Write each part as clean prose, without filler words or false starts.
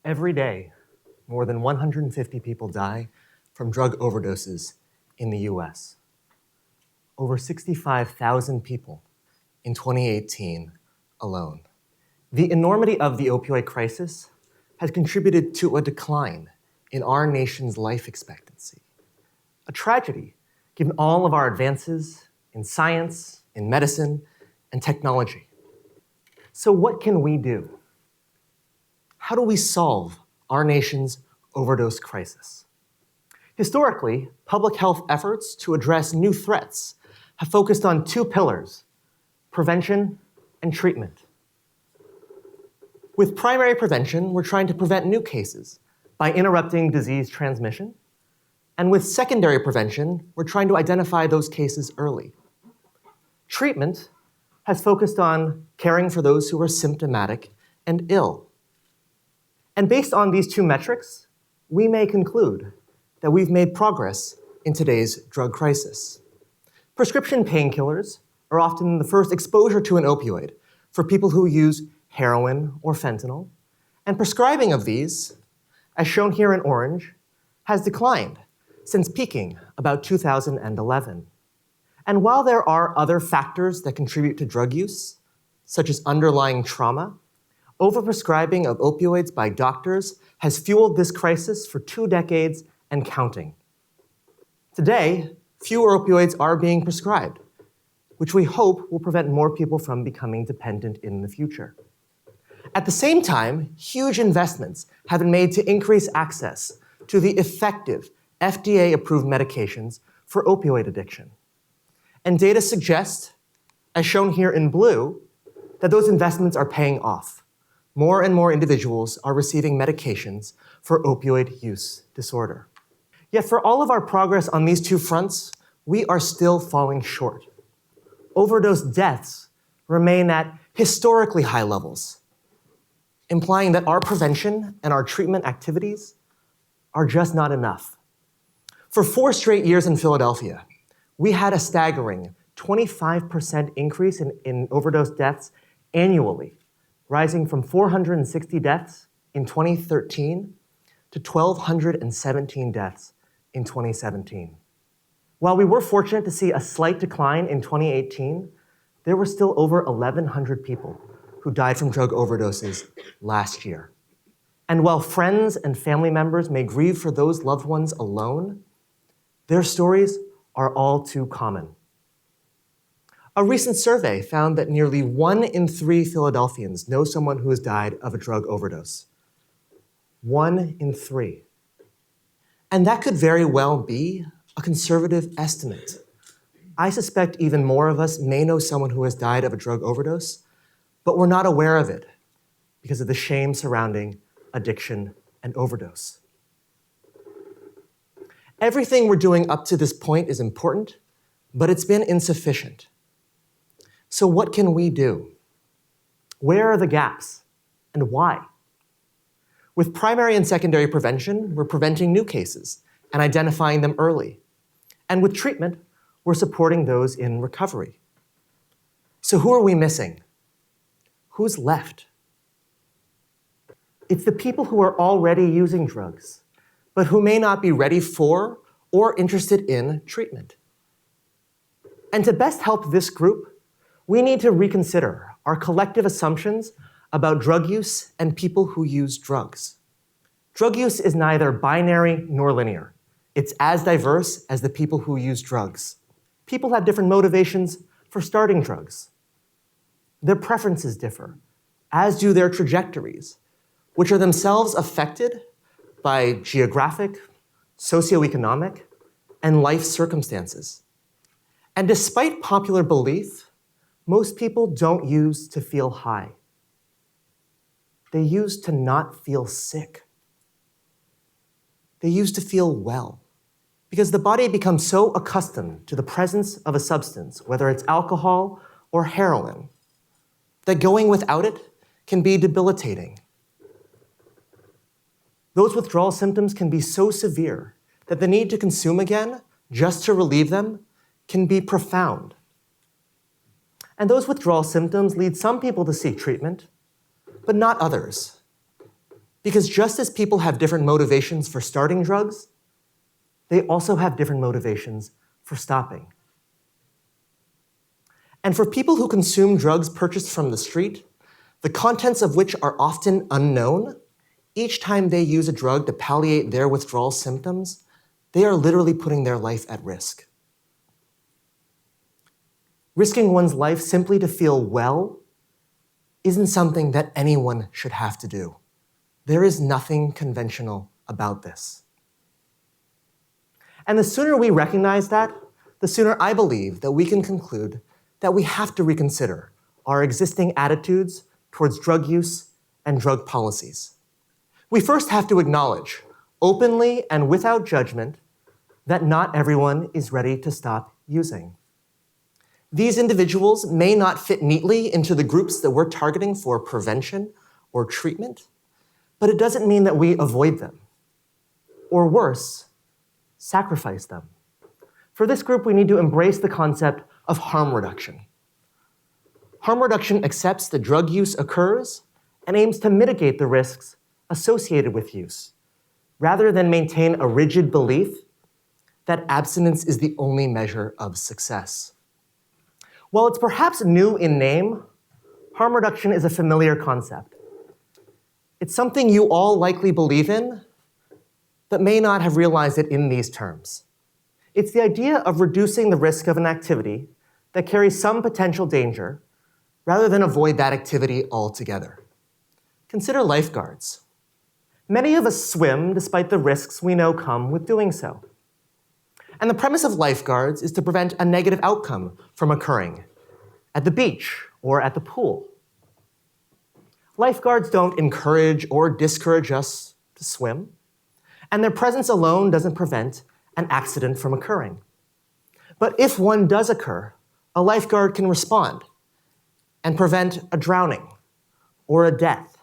Every day, more than 150 people die from drug overdoses in the US. Over 65,000 people in 2018 alone. The enormity of the opioid crisis has contributed to a decline in our nation's life expectancy. A tragedy, given all of our advances in science, in medicine, and technology. So what can we do? How do we solve our nation's overdose crisis? Historically, public health efforts to address new threats have focused on two pillars: prevention and treatment. With primary prevention, we're trying to prevent new cases by interrupting disease transmission. And with secondary prevention, we're trying to identify those cases early. Treatment has focused on caring for those who are symptomatic and ill. And based on these two metrics, we may conclude that we've made progress in today's drug crisis. Prescription painkillers are often the first exposure to an opioid for people who use heroin or fentanyl, and prescribing of these, as shown here in orange, has declined since peaking about 2011. And while there are other factors that contribute to drug use, such as underlying trauma, overprescribing of opioids by doctors has fueled this crisis for 2 decades and counting. Today, fewer opioids are being prescribed, which we hope will prevent more people from becoming dependent in the future. At the same time, huge investments have been made to increase access to the effective FDA-approved medications for opioid addiction. And data suggests, as shown here in blue, that those investments are paying off. More and more individuals are receiving medications for opioid use disorder. Yet for all of our progress on these two fronts, we are still falling short. Overdose deaths remain at historically high levels, implying that our prevention and our treatment activities are just not enough. For 4 straight years in Philadelphia, we had a staggering 25% increase in overdose deaths annually, rising from 460 deaths in 2013 to 1,217 deaths in 2017. While we were fortunate to see a slight decline in 2018, there were still over 1,100 people who died from drug overdoses last year. And while friends and family members may grieve for those loved ones alone, their stories are all too common. A recent survey found that nearly 1 in 3 Philadelphians know someone who has died of a drug overdose. 1 in 3. And that could very well be a conservative estimate. I suspect even more of us may know someone who has died of a drug overdose, but we're not aware of it because of the shame surrounding addiction and overdose. Everything we're doing up to this point is important, but it's been insufficient. So what can we do? Where are the gaps, and why? With primary and secondary prevention, we're preventing new cases and identifying them early. And with treatment, we're supporting those in recovery. So who are we missing? Who's left? It's the people who are already using drugs, but who may not be ready for or interested in treatment. And to best help this group, we need to reconsider our collective assumptions about drug use and people who use drugs. Drug use is neither binary nor linear. It's as diverse as the people who use drugs. People have different motivations for starting drugs. Their preferences differ, as do their trajectories, which are themselves affected by geographic, socioeconomic, and life circumstances. And despite popular belief, most people don't use to feel high. They use to not feel sick. They use to feel well. Because the body becomes so accustomed to the presence of a substance, whether it's alcohol or heroin, that going without it can be debilitating. Those withdrawal symptoms can be so severe that the need to consume again, just to relieve them, can be profound. And those withdrawal symptoms lead some people to seek treatment, but not others. Because just as people have different motivations for starting drugs, they also have different motivations for stopping. And for people who consume drugs purchased from the street, the contents of which are often unknown, each time they use a drug to palliate their withdrawal symptoms, they are literally putting their life at risk. Risking one's life simply to feel well isn't something that anyone should have to do. There is nothing conventional about this. And the sooner we recognize that, the sooner I believe that we can conclude that we have to reconsider our existing attitudes towards drug use and drug policies. We first have to acknowledge, openly and without judgment, that not everyone is ready to stop using. These individuals may not fit neatly into the groups that we're targeting for prevention or treatment, but it doesn't mean that we avoid them, or worse, sacrifice them. For this group, we need to embrace the concept of harm reduction. Harm reduction accepts that drug use occurs and aims to mitigate the risks associated with use, rather than maintain a rigid belief that abstinence is the only measure of success. While it's perhaps new in name, harm reduction is a familiar concept. It's something you all likely believe in, but may not have realized it in these terms. It's the idea of reducing the risk of an activity that carries some potential danger, rather than avoid that activity altogether. Consider lifeguards. Many of us swim despite the risks we know come with doing so. And the premise of lifeguards is to prevent a negative outcome from occurring at the beach or at the pool. Lifeguards don't encourage or discourage us to swim, and their presence alone doesn't prevent an accident from occurring. But if one does occur, a lifeguard can respond and prevent a drowning or a death.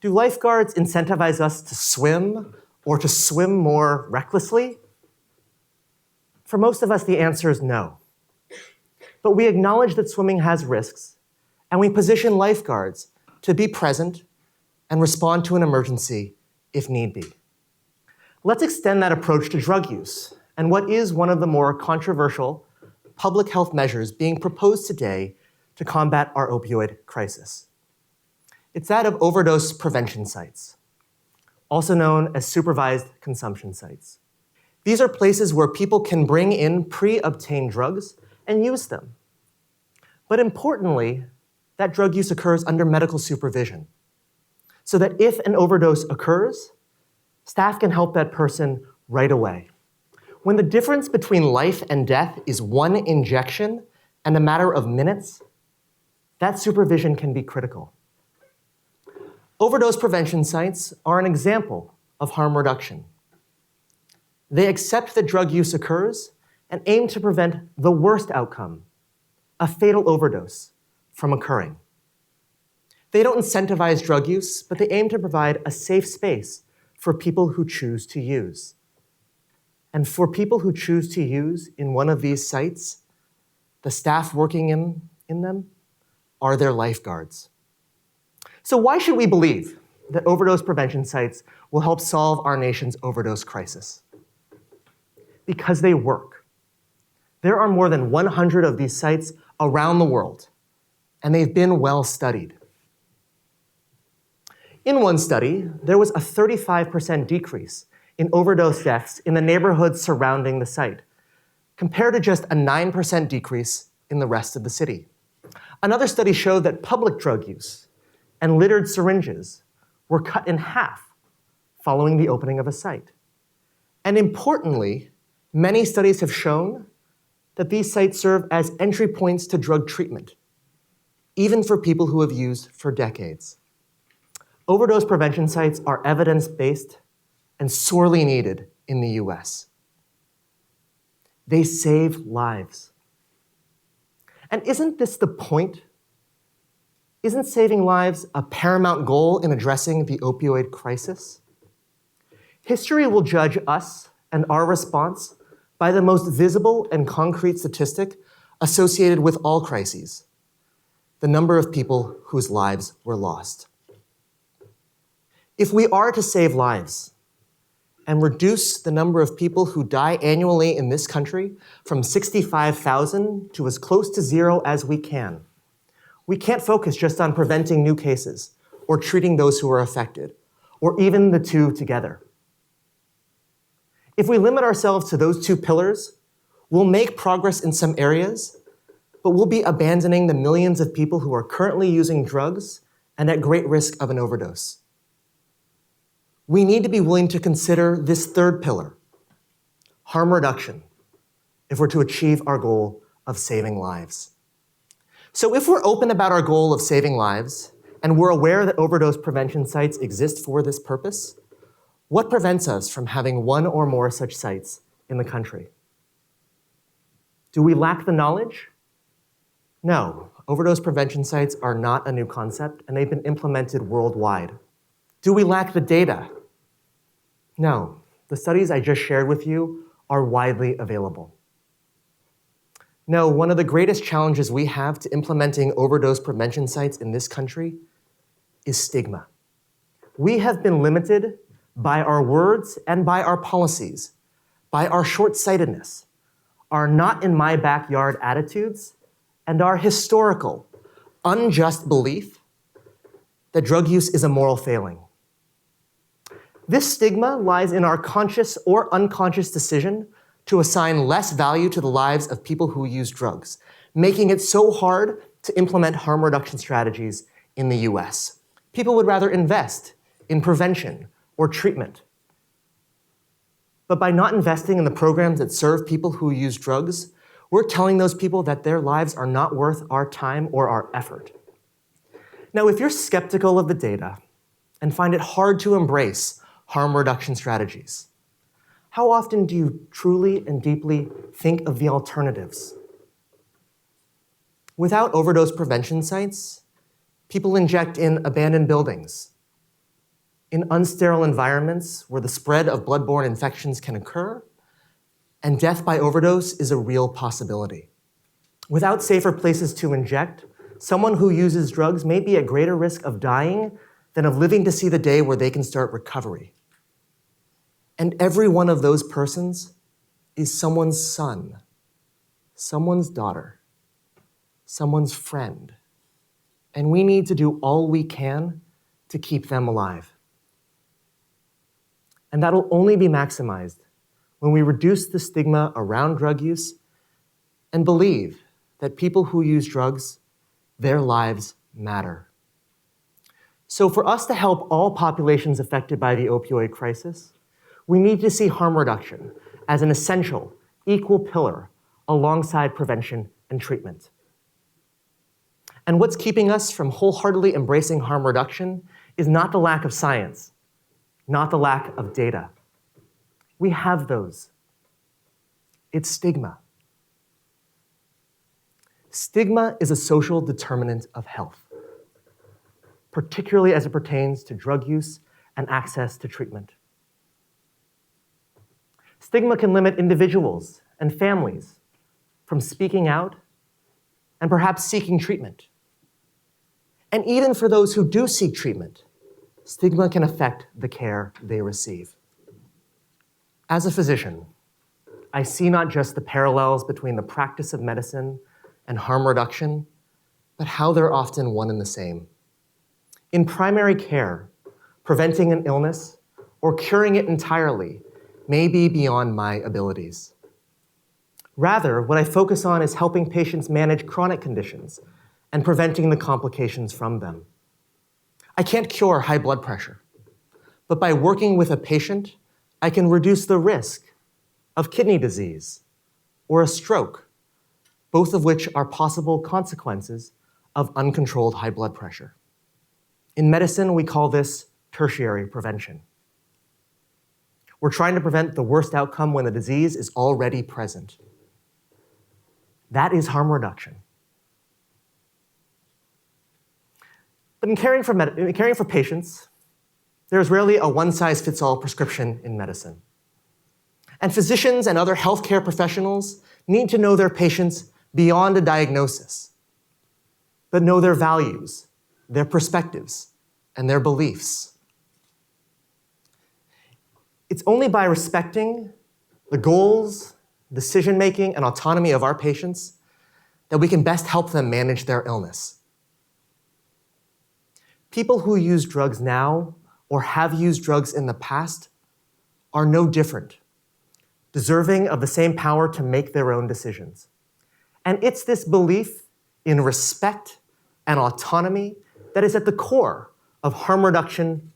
Do lifeguards incentivize us to swim or to swim more recklessly? For most of us, the answer is no. But we acknowledge that swimming has risks, and we position lifeguards to be present and respond to an emergency if need be. Let's extend that approach to drug use and what is one of the more controversial public health measures being proposed today to combat our opioid crisis. It's that of overdose prevention sites, also known as supervised consumption sites. These are places where people can bring in pre-obtained drugs and use them. But importantly, that drug use occurs under medical supervision, so that if an overdose occurs, staff can help that person right away. When the difference between life and death is one injection and a matter of minutes, that supervision can be critical. Overdose prevention sites are an example of harm reduction. They accept that drug use occurs and aim to prevent the worst outcome, a fatal overdose, from occurring. They don't incentivize drug use, but they aim to provide a safe space for people who choose to use. And for people who choose to use in one of these sites, the staff working in them are their lifeguards. So why should we believe that overdose prevention sites will help solve our nation's overdose crisis? Because they work. There are more than 100 of these sites around the world, and they've been well studied. In one study, there was a 35% decrease in overdose deaths in the neighborhoods surrounding the site, compared to just a 9% decrease in the rest of the city. Another study showed that public drug use and littered syringes were cut in half following the opening of a site. And importantly, many studies have shown that these sites serve as entry points to drug treatment, even for people who have used for decades. Overdose prevention sites are evidence-based and sorely needed in the US. They save lives. And isn't this the point? Isn't saving lives a paramount goal in addressing the opioid crisis? History will judge us and our response by the most visible and concrete statistic associated with all crises: the number of people whose lives were lost. If we are to save lives and reduce the number of people who die annually in this country from 65,000 to as close to zero as we can't focus just on preventing new cases or treating those who are affected, or even the two together. If we limit ourselves to those two pillars, we'll make progress in some areas, but we'll be abandoning the millions of people who are currently using drugs and at great risk of an overdose. We need to be willing to consider this third pillar, harm reduction, if we're to achieve our goal of saving lives. So if we're open about our goal of saving lives, and we're aware that overdose prevention sites exist for this purpose, what prevents us from having one or more such sites in the country? Do we lack the knowledge? No, overdose prevention sites are not a new concept, and they've been implemented worldwide. Do we lack the data? No, the studies I just shared with you are widely available. No, one of the greatest challenges we have to implementing overdose prevention sites in this country is stigma. We have been limited by our words and by our policies, by our short-sightedness, our not in my backyard attitudes, and our historical, unjust belief that drug use is a moral failing. This stigma lies in our conscious or unconscious decision to assign less value to the lives of people who use drugs, making it so hard to implement harm reduction strategies in the US. People would rather invest in prevention or treatment. But by not investing in the programs that serve people who use drugs, we're telling those people that their lives are not worth our time or our effort. Now, if you're skeptical of the data and find it hard to embrace harm reduction strategies, how often do you truly and deeply think of the alternatives? Without overdose prevention sites, people inject in abandoned buildings, in unsterile environments where the spread of bloodborne infections can occur, and death by overdose is a real possibility. Without safer places to inject, someone who uses drugs may be at greater risk of dying than of living to see the day where they can start recovery. And every one of those persons is someone's son, someone's daughter, someone's friend. And we need to do all we can to keep them alive. And that'll only be maximized when we reduce the stigma around drug use and believe that people who use drugs, their lives matter. So for us to help all populations affected by the opioid crisis, we need to see harm reduction as an essential, equal pillar alongside prevention and treatment. And what's keeping us from wholeheartedly embracing harm reduction is not the lack of science, not the lack of data. We have those. It's stigma. Stigma is a social determinant of health, particularly as it pertains to drug use and access to treatment. Stigma can limit individuals and families from speaking out and perhaps seeking treatment. And even for those who do seek treatment, stigma can affect the care they receive. As a physician, I see not just the parallels between the practice of medicine and harm reduction, but how they're often one and the same. In primary care, preventing an illness or curing it entirely may be beyond my abilities. Rather, what I focus on is helping patients manage chronic conditions and preventing the complications from them. I can't cure high blood pressure, but by working with a patient, I can reduce the risk of kidney disease or a stroke, both of which are possible consequences of uncontrolled high blood pressure. In medicine, we call this tertiary prevention. We're trying to prevent the worst outcome when the disease is already present. That is harm reduction. But in caring for patients, there's rarely a one-size-fits-all prescription in medicine. And physicians and other healthcare professionals need to know their patients beyond a diagnosis, but know their values, their perspectives, and their beliefs. It's only by respecting the goals, decision-making, and autonomy of our patients that we can best help them manage their illness. People who use drugs now or have used drugs in the past are no different, deserving of the same power to make their own decisions. And it's this belief in respect and autonomy that is at the core of harm reduction,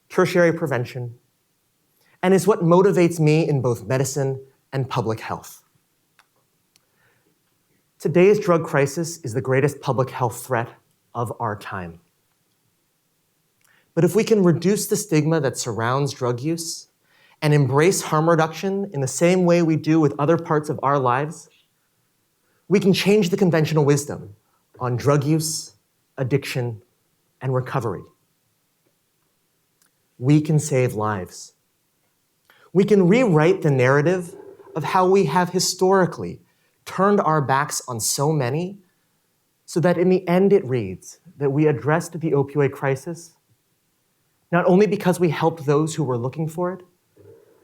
tertiary prevention, and is what motivates me in both medicine and public health. Today's drug crisis is the greatest public health threat of our time. But if we can reduce the stigma that surrounds drug use and embrace harm reduction in the same way we do with other parts of our lives, we can change the conventional wisdom on drug use, addiction, and recovery. We can save lives. We can rewrite the narrative of how we have historically turned our backs on so many, so that in the end it reads that we addressed the opioid crisis not only because we helped those who were looking for it,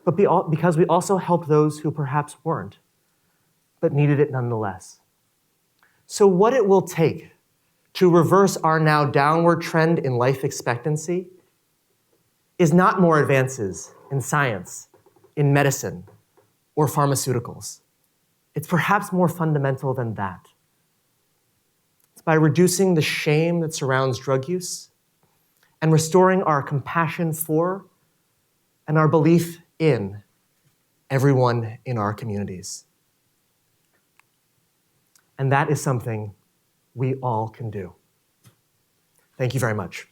but because we also helped those who perhaps weren't, but needed it nonetheless. So what it will take to reverse our now downward trend in life expectancy is not more advances in science, in medicine, or pharmaceuticals. It's perhaps more fundamental than that. It's by reducing the shame that surrounds drug use and restoring our compassion for and our belief in everyone in our communities. And that is something we all can do. Thank you very much.